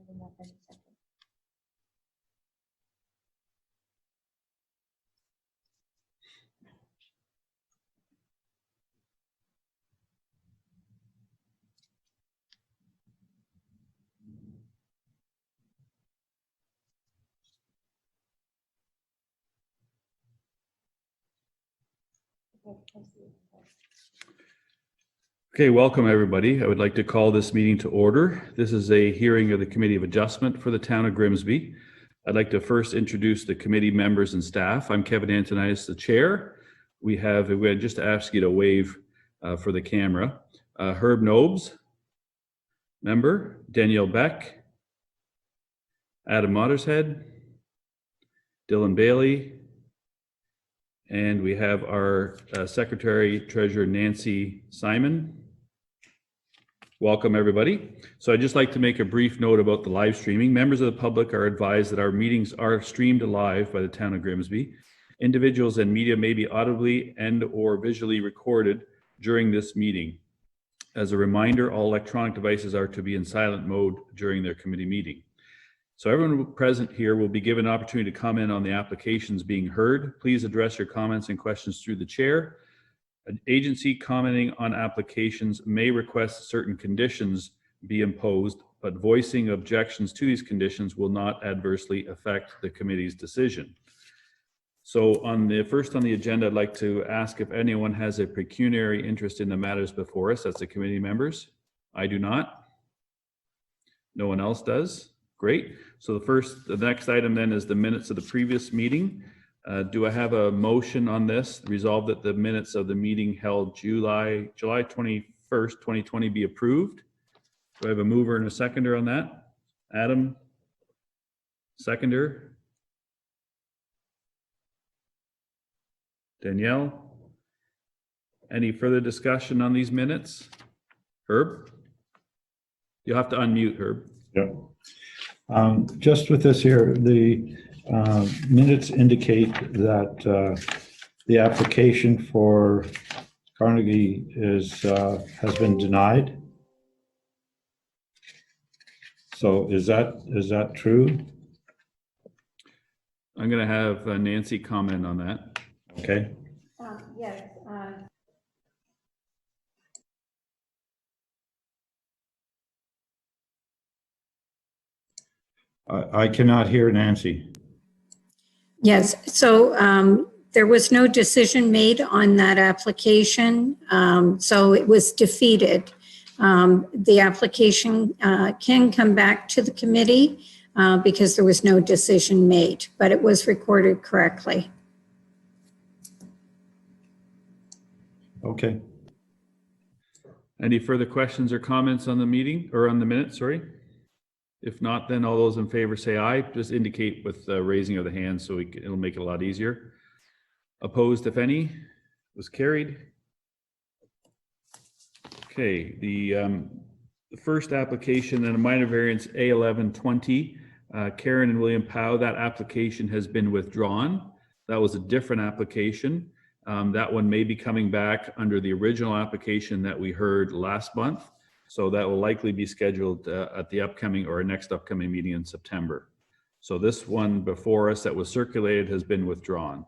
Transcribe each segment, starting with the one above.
opening up any second. Okay, welcome everybody. I would like to call this meeting to order. This is a hearing of the Committee of Adjustment for the Town of Grimsby. I'd like to first introduce the committee members and staff. I'm Kevin Antonitis, the chair. We had just asked you to wave for the camera. Herb Nobes, member. Danielle Beck, Adam Mottershead, Dylan Bailey, and we have our Secretary Treasurer Nancy Simon. Welcome everybody. So I'd just like to make a brief note about the live streaming. Members of the public are advised that our meetings are streamed live by the Town of Grimsby. Individuals and media may be audibly and or visually recorded during this meeting. As a reminder, all electronic devices are to be in silent mode during their committee meeting. So everyone present here will be given an opportunity to comment on the applications being heard. Please address your comments and questions through the chair. An agency commenting on applications may request certain conditions be imposed, but voicing objections to these conditions will not adversely affect the committee's decision. So first on the agenda, I'd like to ask if anyone has a pecuniary interest in the matters before us. That's the committee members. I do not. No one else does. Great. So the next item then is the minutes of the previous meeting. Do I have a motion on this? Resolve that the minutes of the meeting held July 21st, 2020 be approved. Do I have a mover and a seconder on that? Adam, seconder. Danielle. Any further discussion on these minutes? Herb? You'll have to unmute, Herb. Yeah. Just with this here, the minutes indicate that the application for Carnegie has been denied. So is that true? I'm going to have Nancy comment on that. Okay. Yes. I cannot hear Nancy. Yes, so there was no decision made on that application, so it was defeated. The application can come back to the committee because there was no decision made, but it was recorded correctly. Okay. Any further questions or comments on the meeting or on the minutes, sorry? If not, then all those in favor say aye. Just indicate with the raising of the hand so it'll make it a lot easier. Opposed, if any, was carried. Okay, the first application and a minor variance A1120, Karen and William Powell, that application has been withdrawn. That was a different application. That one may be coming back under the original application that we heard last month. So that will likely be scheduled at the upcoming or next upcoming meeting in September. So this one before us that was circulated has been withdrawn.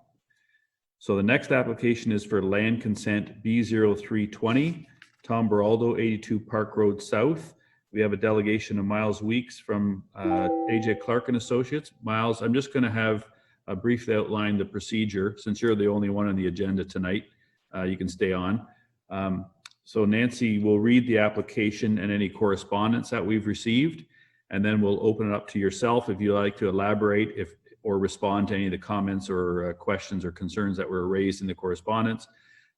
So the next application is for land consent B0320, Tom Baraldo, 82 Park Road South. We have a delegation of Miles Weeks from AJ Clark and Associates. Miles, I'm just going to have a briefly outline the procedure. Since you're the only one on the agenda tonight, you can stay on. So Nancy will read the application and any correspondence that we've received, and then we'll open it up to yourself if you'd like to elaborate or respond to any of the comments or questions or concerns that were raised in the correspondence.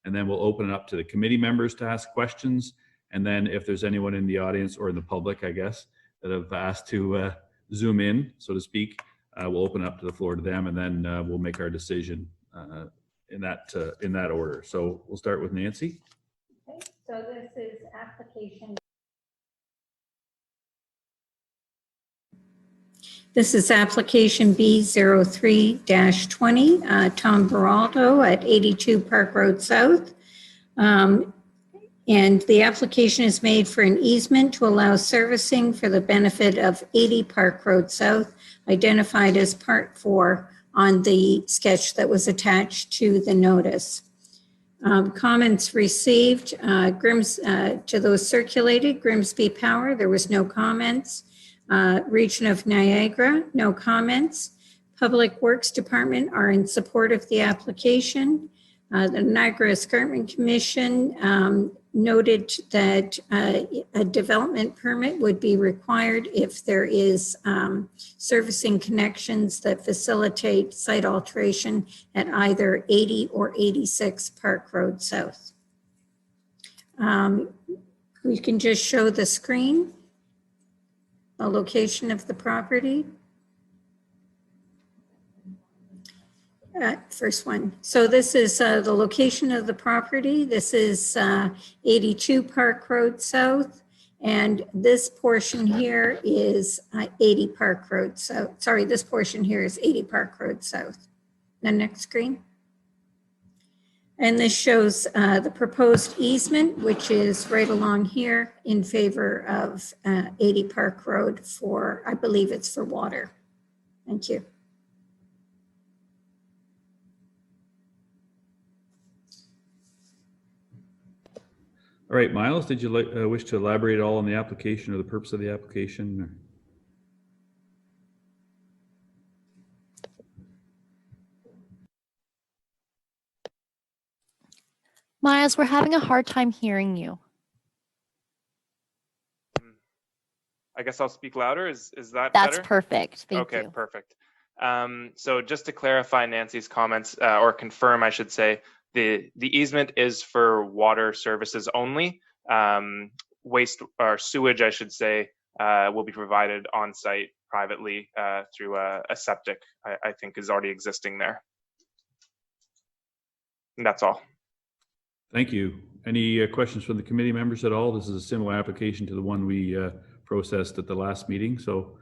And then we'll open it up to the committee members to ask questions. And then if there's anyone in the audience or in the public, I guess, that have asked to zoom in, so to speak, we'll open up to the floor to them, and then we'll make our decision in that order. So we'll start with Nancy. Okay, so this is application. This is application B03-20, Tom Baraldo at 82 Park Road South. And the application is made for an easement to allow servicing for the benefit of 80 Park Road South, identified as Part 4 on the sketch that was attached to the notice. Comments received, to those circulated, Grimsby Power, there was no comments. Region of Niagara, no comments. Public Works Department are in support of the application. The Niagara Escarpment Commission noted that a development permit would be required if there is servicing connections that facilitate site alteration at either 80 or 86 Park Road South. We can just show the screen, the location of the property. First one. So this is the location of the property. This is 82 Park Road South. And this portion here is 80 Park Road South. Sorry, this portion here is 80 Park Road South. The next screen. And this shows the proposed easement, which is right along here in favor of 80 Park Road for, I believe it's for water. Thank you. All right, Miles, did you wish to elaborate at all on the application or the purpose of the application? Or? Miles, we're having a hard time hearing you. I guess I'll speak louder. Is that That's better? perfect. Thank Okay, you. perfect. So just to clarify Nancy's comments, or confirm, I should say, the easement is for water services only. Waste or sewage, I should say, will be provided on site privately through a septic, I think is already existing there. And that's all. Thank you. Any questions from the committee members at all? This is a similar application to the one we processed at the last meeting. So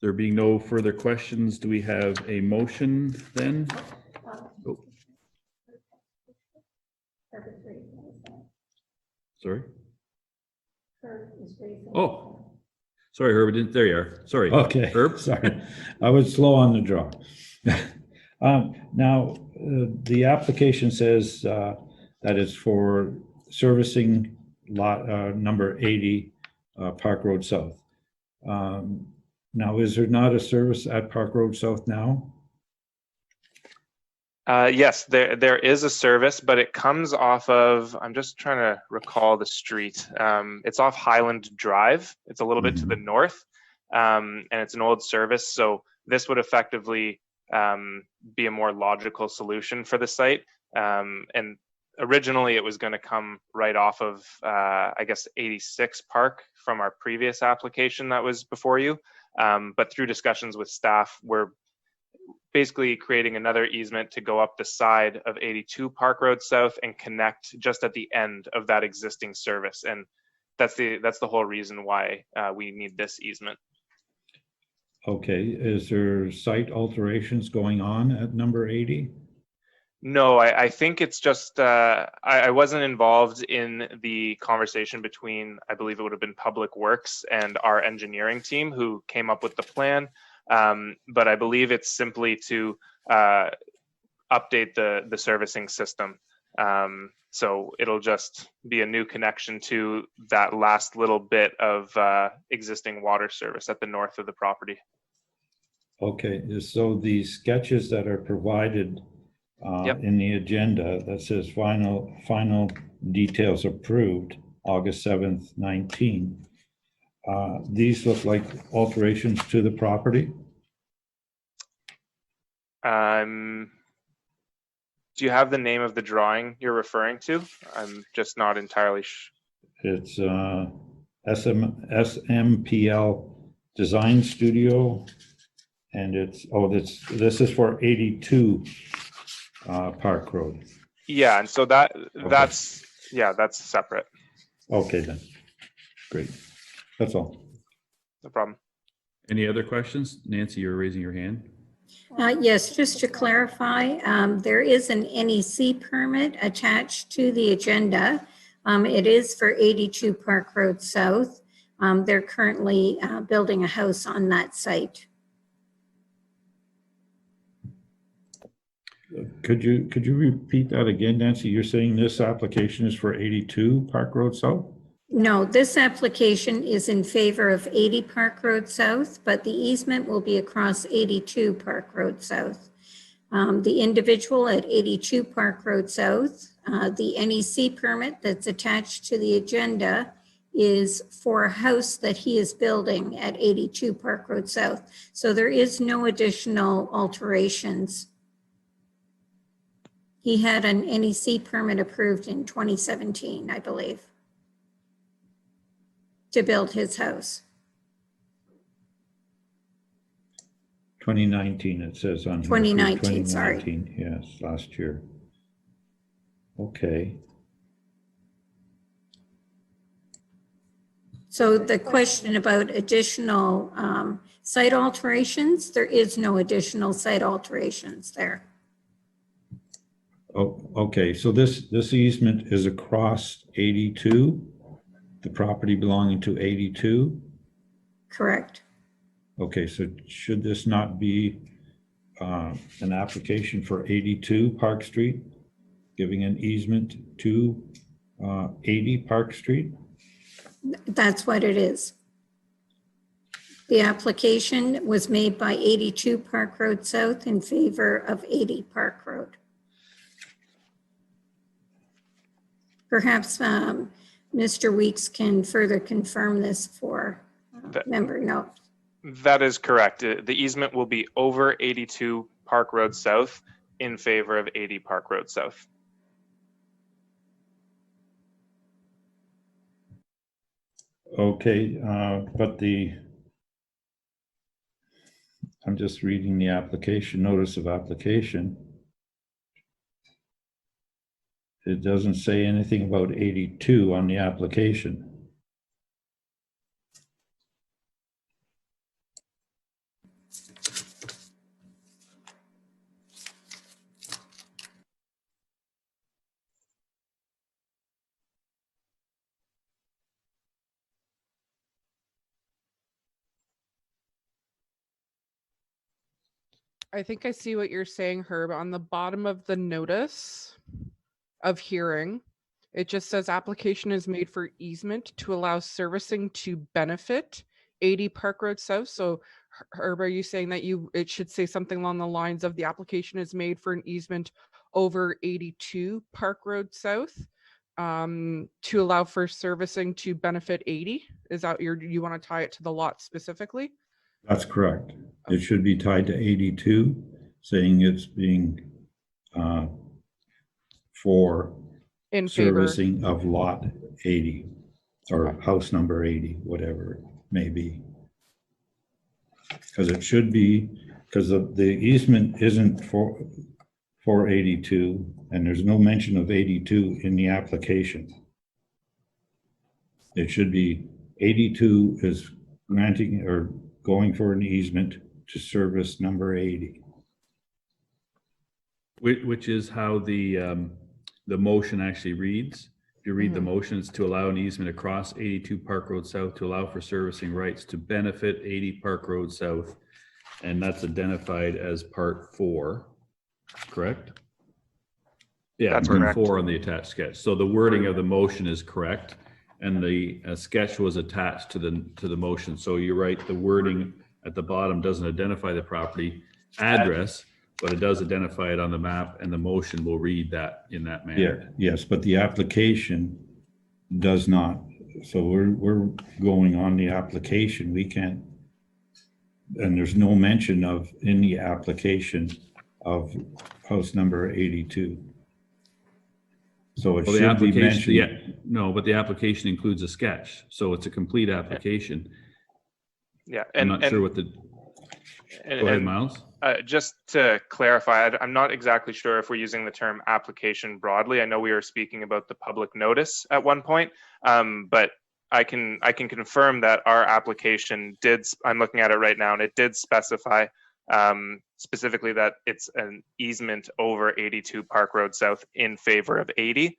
there being no further questions, do we have a motion then? Oh. Sorry. Oh, sorry, Herb. There you are. Sorry. Okay, Herb. sorry. I was slow on the draw. Now, the application says that it's for servicing lot number 80 Park Road South. Now, is there not a service at Park Road South now? Yes, there is a service, but it comes off of, I'm just trying to recall the street. It's off Highland Drive. It's a little bit to the north, and it's an old service. So this would effectively be a more logical solution for the site. And originally it was going to come right off of, I guess, 86 Park from our previous application that was before you. But through discussions with staff, we're basically creating another easement to go up the side of 82 Park Road South and connect just at the end of that existing service. And that's the whole reason why we need this easement. Okay, is there site alterations going on at number 80? No, I think it's just, I wasn't involved in the conversation between, I believe it would have been Public Works and our engineering team who came up with the plan. But I believe it's simply to update the servicing system. So it'll just be a new connection to that last little bit of existing water service at the north of the property. Okay, so the sketches that are provided Yep. in the agenda that says final details approved, August 7th, 19. These look like alterations to the property. Do you have the name of the drawing you're referring to? I'm just not entirely sure. It's SMPL Design Studio, and this is for 82 Park Road. Yeah, and so that's separate. Okay then, great. That's all. No problem. Any other questions? Nancy, you're raising your hand. Yes, just to clarify, there is an NEC permit attached to the agenda. It is for 82 Park Road South. They're currently building a house on that site. Could you repeat that again, Nancy? You're saying this application is for 82 Park Road South? No, this application is in favor of 80 Park Road South, but the easement will be across 82 Park Road South. The individual at 82 Park Road South, the NEC permit that's attached to the agenda is for a house that he is building at 82 Park Road South. So there is no additional alterations. He had an NEC permit approved in 2017, I believe, to build his house. 2019, it says on here. 2019, sorry. 2019, yes, last year. Okay. So the question about additional site alterations, there is no additional site alterations there. Oh, okay, so this easement is across 82, the property belonging to 82? Correct. Okay, so should this not be an application for 82 Park Street, giving an easement to 80 Park Street? That's what it is. The application was made by 82 Park Road South in favor of 80 Park Road. Perhaps Mr. Weeks can further confirm this for member note. That is correct. The easement will be over 82 Park Road South in favor of 80 Park Road South. Okay, but I'm just reading the application, notice of application. It doesn't say anything about 82 on the application. I think I see what you're saying, Herb. On the bottom of the notice of hearing, it just says application is made for easement to allow servicing to benefit 80 Park Road South. So Herb, are you saying that it should say something along the lines of the application is made for an easement over 82 Park Road South to allow for servicing to benefit 80? Is that you want to tie it to the lot specifically? That's correct. It should be tied to 82, saying it's being for In favor. servicing of lot 80 or house number 80, whatever it may be. Because it should be, because the easement isn't for 82, and there's no mention of 82 in the application. It should be 82 is granting or going for an easement to service number 80. Which is how the motion actually reads. If you read the motion, it's to allow an easement across 82 Park Road South to allow for servicing rights to benefit 80 Park Road South. And that's identified as part 4, correct? Yeah, That's part correct. 4 on the attached sketch. So the wording of the motion is correct. And the sketch was attached to the motion. So you're right, the wording at the bottom doesn't identify the property address, but it does identify it on the map, and the motion will read that in that manner. Yeah, yes, but the application does not. So we're going on the application. We can't, and there's no mention of in the application of house number 82. So it Well, the should be application, mentioned. yeah, no, but the application includes a sketch, so it's a complete application. Yeah, I'm not sure what the, go ahead, Miles. Just to clarify, I'm not exactly sure if we're using the term application broadly. I know we were speaking about the public notice at one point, but I can confirm that our application did, I'm looking at it right now, and it did specify specifically that it's an easement over 82 Park Road South in favor of 80.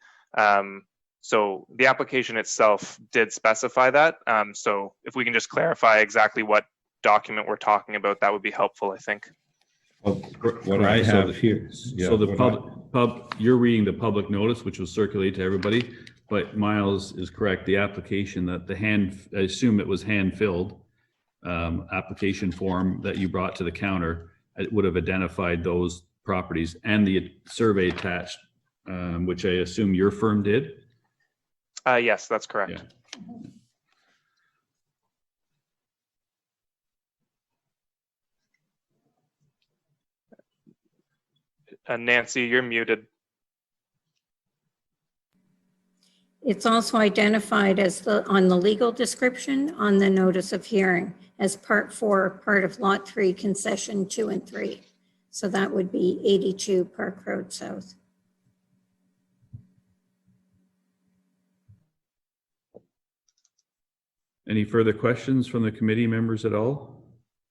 So the application itself did specify that. So if we can just clarify exactly what document we're talking about, that would be helpful, I think. Well, what I Correct. So have the- here. So the you're reading the public notice, which was circulated to everybody, but Miles is correct. The application that I assume it was hand-filled, application form that you brought to the counter, it would have identified those properties and the survey attached, which I assume your firm did. Yes, that's correct. Yeah. Nancy, you're muted. It's also identified as on the legal description on the notice of hearing as Part 4, part of Lot 3, concession 2 and 3. So that would be 82 Park Road South. Any further questions from the committee members at all,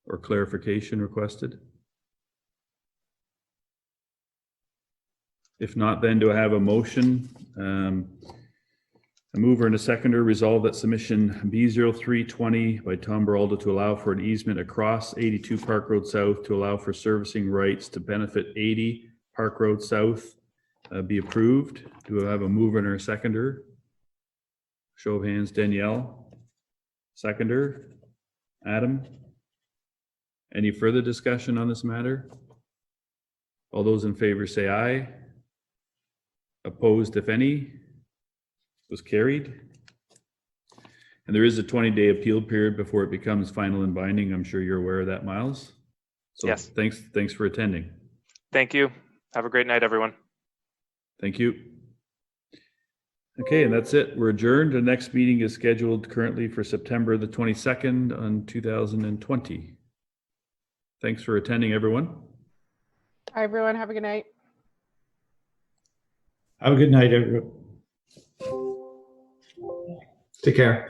or clarification requested? If not, then do I have a motion? A mover and a seconder resolve that submission B0320 by Tom Baraldo to allow for an easement across 82 Park Road South to allow for servicing rights to benefit 80 Park Road South be approved. Do I have a mover and a seconder? Show of hands, Danielle. Seconder, Adam. Any further discussion on this matter? All those in favor say aye. Opposed, if any? Was carried. And there is a 20-day appeal period before it becomes final and binding. I'm sure you're aware of that, Miles. So Yes. Thanks for attending. Thank you. Have a great night, everyone. Thank you. Okay, and that's it. We're adjourned. The next meeting is scheduled currently for September the 22nd on 2020. Thanks for attending, everyone. Hi, everyone. Have a good night. Have a good night, everyone. Take care.